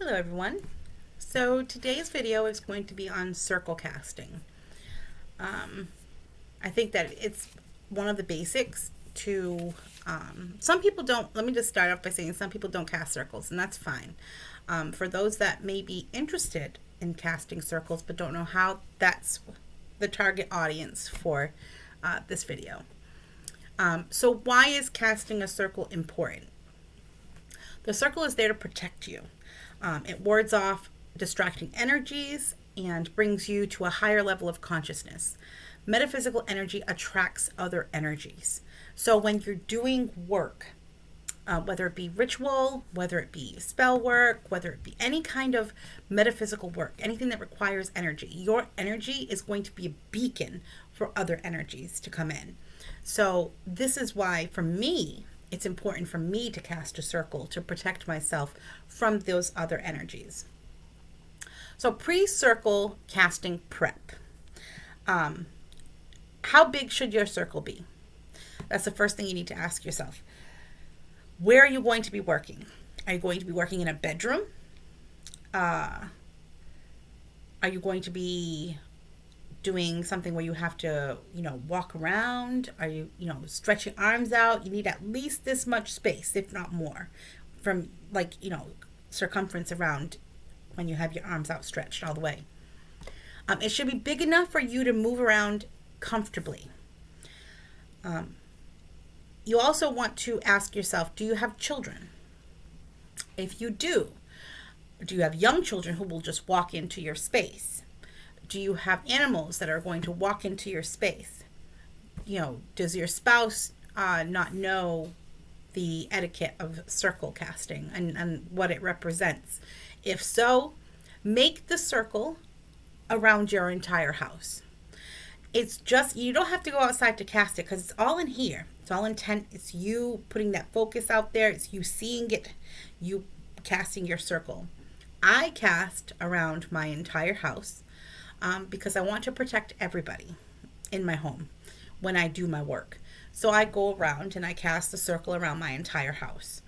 Hello everyone. So today's video is going to be on circle casting. I think that it's one of the basics to, some people don't, let me just start off by saying some people don't cast circles, and that's fine. For those that may be interested in casting circles but don't know how, that's the target audience for this video. So why is casting a circle important? The circle is there to protect you. It wards off distracting energies and brings you to a higher level of consciousness. Metaphysical energy attracts other energies. So when you're doing work, whether it be ritual, whether it be spell work, whether it be any kind of metaphysical work, anything that requires energy, your energy is going to be a beacon for other energies to come in. So this is why, for me, it's important for me to cast a circle to protect myself from those other energies. So pre-circle casting prep. How big should your circle be? That's the first thing you need to ask yourself. Where are you going to be working? Are you going to be working in a bedroom? Are you going to be doing something where you have to, walk around? Are you, stretch your arms out? You need at least this much space, if not more, from circumference around when you have your arms outstretched all the way. It should be big enough for you to move around comfortably. You also want to ask yourself, do you have children? If you do you have young children who will just walk into your space? Do you have animals that are going to walk into your space? Does your spouse not know the etiquette of circle casting and what it represents? If so, make the circle around your entire house. It's just, you don't have to go outside to cast it because it's all in here. It's all intent. It's you putting that focus out there. It's you seeing it, you casting your circle. I cast around my entire house because I want to protect everybody in my home when I do my work. So I go around and I cast a circle around my entire house.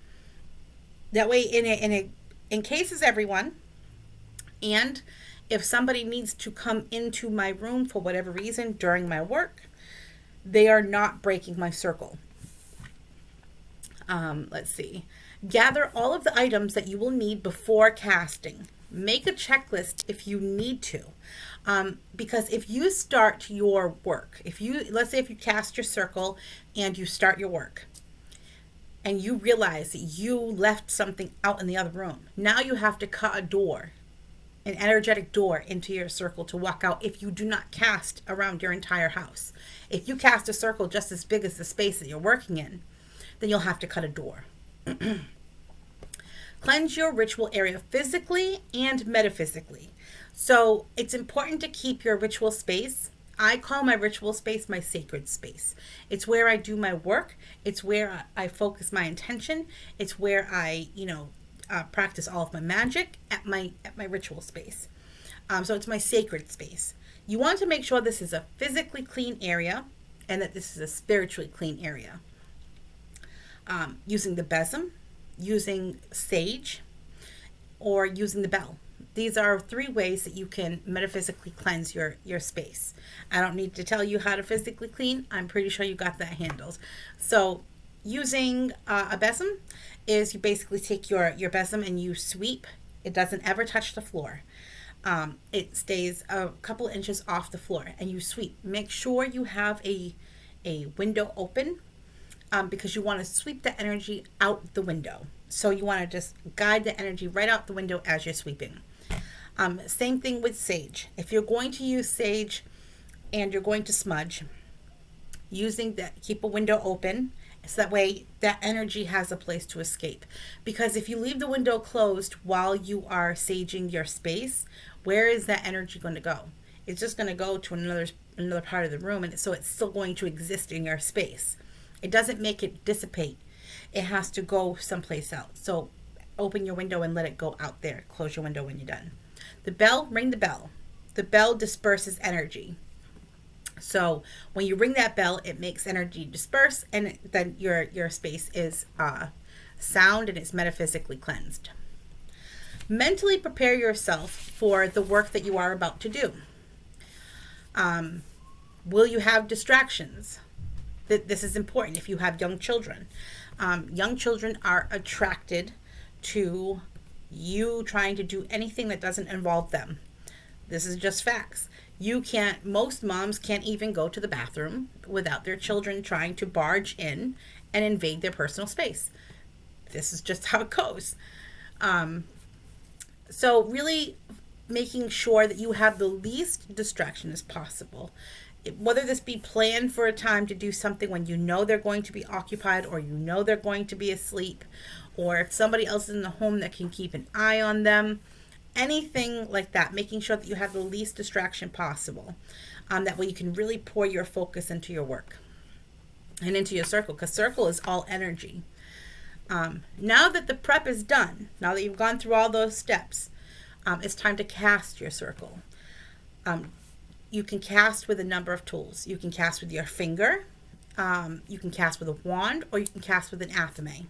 That way it encases everyone, and if somebody needs to come into my room for whatever reason during my work, they are not breaking my circle. Let's see. Gather all of the items that you will need before casting. Make a checklist if you need to. Because if you start your work, let's say if you cast your circle and you start your work and you realize that you left something out in the other room, now you have to cut a door, an energetic door into your circle to walk out if you do not cast around your entire house. If you cast a circle just as big as the space that you're working in, then you'll have to cut a door. Cleanse your ritual area physically and metaphysically. So it's important to keep your ritual space. I call my ritual space my sacred space. It's where I do my work. It's where I focus my intention. It's where I, practice all of my magic at my ritual space. So it's my sacred space. You want to make sure this is a physically clean area and that this is a spiritually clean area. Using the besom, using sage, or using the bell. These are 3 ways that you can metaphysically cleanse your space. I don't need to tell you how to physically clean. I'm pretty sure you got that handled. So using a besom is you basically take your besom and you sweep. It doesn't ever touch the floor. It stays a couple inches off the floor and you sweep. Make sure you have a window open because you want to sweep the energy out the window. So you want to just guide the energy right out the window as you're sweeping. Same thing with sage. If you're going to use sage and you're going to smudge, keep a window open so that way that energy has a place to escape. Because if you leave the window closed while you are saging your space, where is that energy going to go? It's just going to go to another part of the room, and so it's still going to exist in your space. It doesn't make it dissipate. It has to go someplace else. So open your window and let it go out there. Close your window when you're done. The bell, ring the bell. The bell disperses energy. So when you ring that bell, it makes energy disperse, and then your space is sound and it's metaphysically cleansed. Mentally prepare yourself for the work that you are about to do. Will you have distractions? This is important if you have young children. Young children are attracted to you trying to do anything that doesn't involve them. This is just facts. Most moms can't even go to the bathroom without their children trying to barge in and invade their personal space. This is just how it goes. So really making sure that you have the least distraction as possible. Whether this be planned for a time to do something when you know they're going to be occupied, or you know they're going to be asleep, or if somebody else is in the home that can keep an eye on them, anything like that, making sure that you have the least distraction possible. That way you can really pour your focus into your work and into your circle, because circle is all energy. Now that the prep is done, now that you've gone through all those steps, it's time to cast your circle. You can cast with a number of tools. You can cast with your finger, you can cast with a wand, or you can cast with an athame.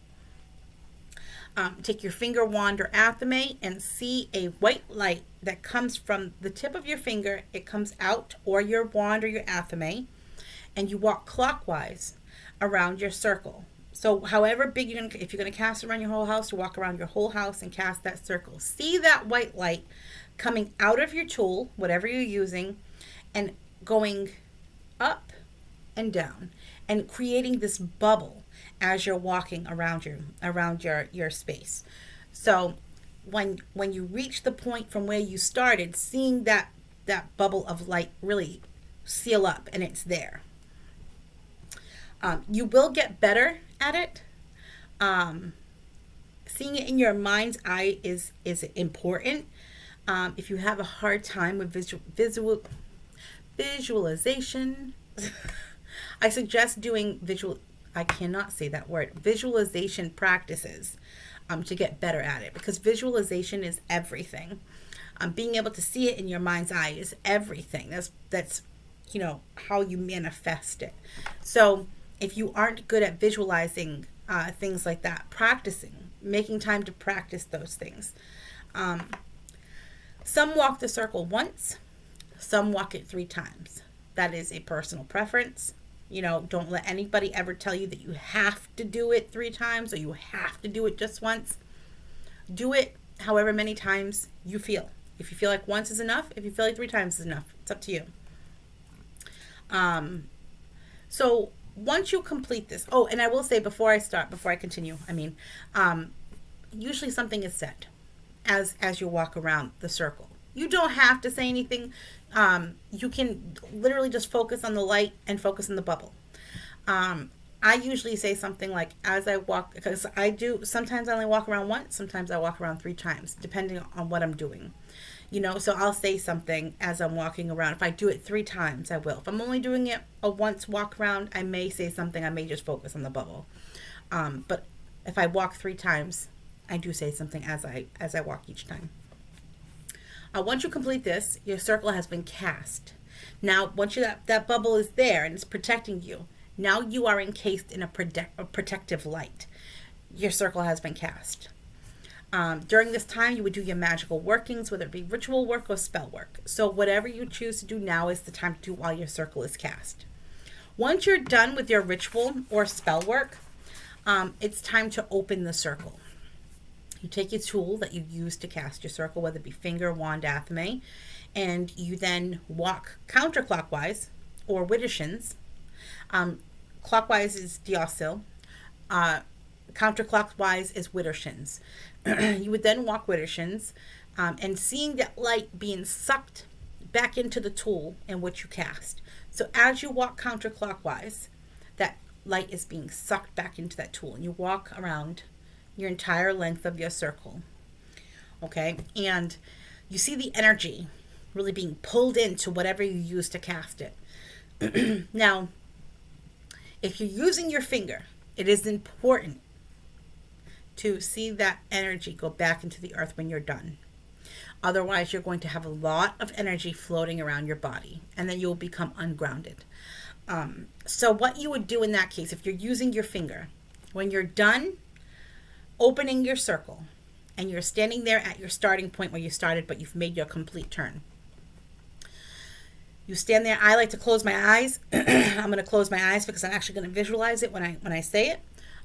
Take your finger, wand, or athame and see a white light that comes from the tip of your finger. It comes out, or your wand or your athame, and you walk clockwise around your circle. So however big if you're going to cast around your whole house, you walk around your whole house and cast that circle. See that white light coming out of your tool, whatever you're using, and going up and down and creating this bubble as you're walking around your space. So when you reach the point from where you started, seeing that bubble of light really seal up and it's there. You will get better at it. Seeing it in your mind's eye is important. If you have a hard time with visualization, I suggest doing visualization practices to get better at it, because visualization is everything. Being able to see it in your mind's eye is everything. That's how you manifest it. So if you aren't good at visualizing things like that, making time to practice those things. Some walk the circle once, some walk it 3 times. That is a personal preference. Don't let anybody ever tell you that you have to do it 3 times or you have to do it just once. Do it however many times you feel. If you feel like once is enough, if you feel like 3 times is enough, it's up to you. So once you complete this, and I will say before I continue, usually something is said as you walk around the circle. You don't have to say anything. You can literally just focus on the light and focus on the bubble. I usually say something like, as I walk, because sometimes I only walk around once, sometimes I walk around 3 times, depending on what I'm doing. So I'll say something as I'm walking around. If I do it 3 times, I will. If I'm only doing it a once walk around, I may say something. I may just focus on the bubble. But if I walk 3 times, I do say something as I walk each time. Once you complete this, your circle has been cast. Now, once that bubble is there and it's protecting you, now you are encased in a protective light. Your circle has been cast. During this time, you would do your magical workings, whether it be ritual work or spell work. So whatever you choose to do now is the time to do while your circle is cast. Once you're done with your ritual or spell work, it's time to open the circle. You take your tool that you use to cast your circle, whether it be finger, wand, athame, and you then walk counterclockwise or widdershins. Clockwise is diasil. Counterclockwise is widdershins. You would then walk widdershins, and seeing that light being sucked back into the tool in which you cast. So as you walk counterclockwise, that light is being sucked back into that tool, and you walk around your entire length of your circle. Okay, and you see the energy really being pulled into whatever you use to cast it. Now, if you're using your finger, it is important to see that energy go back into the earth when you're done. Otherwise, you're going to have a lot of energy floating around your body, and then you'll become ungrounded. So what you would do in that case, if you're using your finger, when you're done opening your circle and you're standing there at your starting point where you started, but you've made your complete turn. You stand there. I like to close my eyes. I'm going to close my eyes because I'm actually going to visualize it when I say it.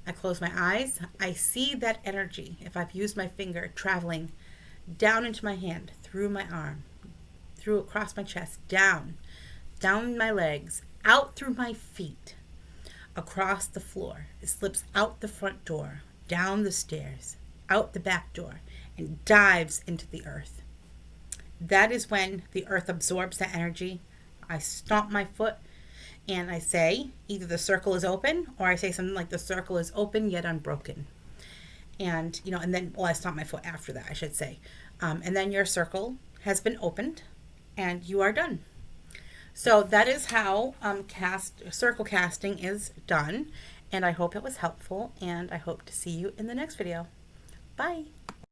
I close my eyes. I see that energy, if I've used my finger, traveling down into my hand, through my arm, through across my chest, down my legs, out through my feet, across the floor. It slips out the front door, down the stairs, out the back door, and dives into the earth. That is when the earth absorbs that energy. I stomp my foot and I say either the circle is open, or I say something like the circle is open yet unbroken. And, and then, I stomp my foot after that, I should say. And then your circle has been opened and you are done. So that is how circle casting is done. And I hope it was helpful, and I hope to see you in the next video. Bye.